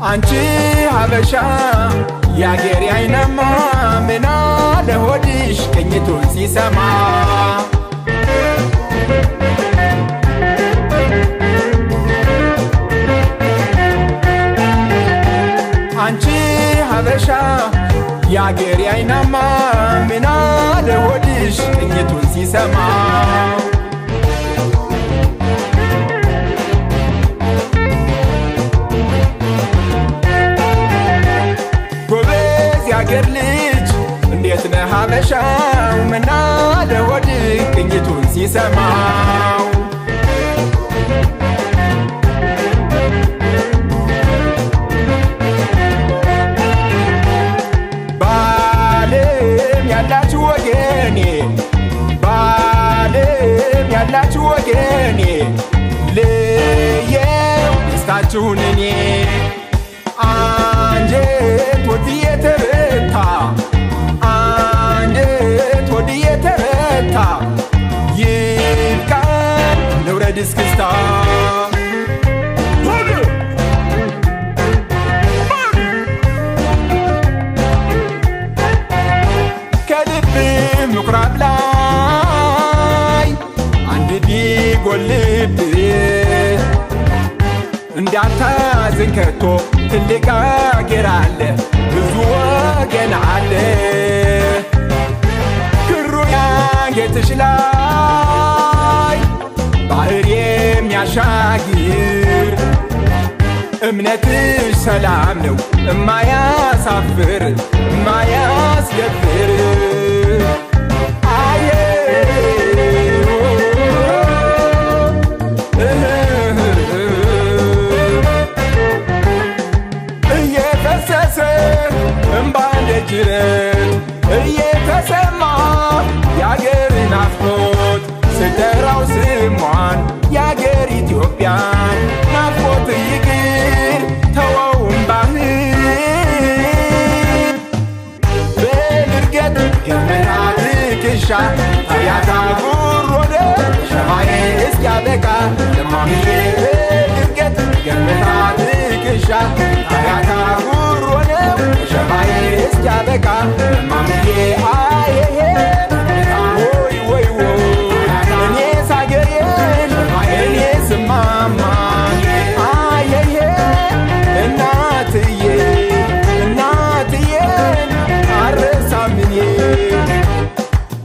አንቺ ሀበሻ ያገሬ አይናማ ምና ለሆድሽ ቅኝቱን ሲሰማ አንቺ ሀበሻ ያገሬ አይናማ ምና ለሆድሽ ቅኝቱን ሲሰማ ጎበዝ ያገር ልጅ እንዴት ነህ ሀበሻው ምና ለሆድህ ቅኝቱን ሲሰማው ያላችሁ ወገኔ ባለም ያላችሁ ወገኔ ልየው ደስታችሁን እኔ አንጀት ወዲህ የተረታ አንጀት ወዲህ የተረታ ይብቃን ልውረድ እስክስታ ምኩራብ ላይ አንድ ቢጎልብህ እንዳታዝን ከቶ ትልቅ አገር አለ ብዙ ወገን አለ ክሩ ያንገትሽ ላይ ባህር የሚያሻግር እምነትሽ ሰላም ነው እማያሳፍር እማያስደፍር እየፈሰሰ እምባ እንደ ጅረት እየተሰማ የአገር ናፍቆት ስጠራው ስሟን የአገር ኢትዮጵያን ናፍቆት ይቅር ተወው እምባህን በድርገት ገመና ትከሻ አያታ ጉሮደ ሸማዬ እስኪያበቃ ለማሚዬ በድርገት ገመና ትከሻ አያታ ጉሮደ ሸማዬ እስኪያበቃ ለማሚዬ አየዬ ወይ ወይ ወይ እኔ ሳገሬን እኔ ስማማ አየዬ እናትዬ እናትዬን አረሳምኔ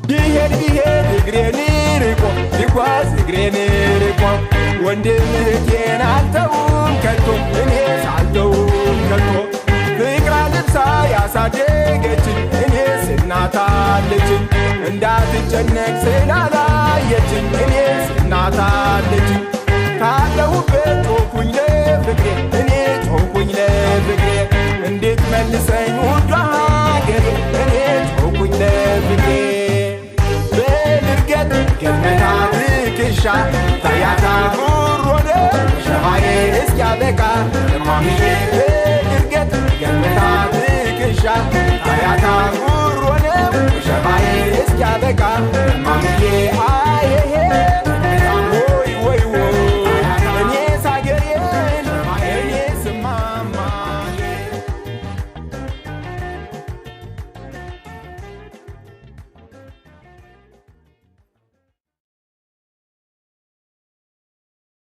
ቢሄድ ቢሄድ እግሬን ርቆ ቢጓዝ እግሬን ርቆ ወንድም እህቴን አልተውም ከቶ እኔ ሳልተውም ከቶ ፍቅራ ልብሳ ያሳደገችን እኔስ እናት አለችኝ እንዳትጨነቅ ስላላየችኝ እኔስ እናት አለችኝ ካለሁበት ጮኩኝ ለፍቅሬ እኔ ጮኩኝ ለፍቅሬ እንዴት መልሰኝ ውዷ ሀገሬ እኔ ጮኩኝ ለፍቅሬ በድርገት ገመና ትከሻ ታያታ ጉሮደ ሸማዬ እስኪያበቃ ለማሚዬ በድርገት ገመና ትከሻ ታያታ ጉሮደ ሸማዬ እስኪያበቃ ለማሚዬ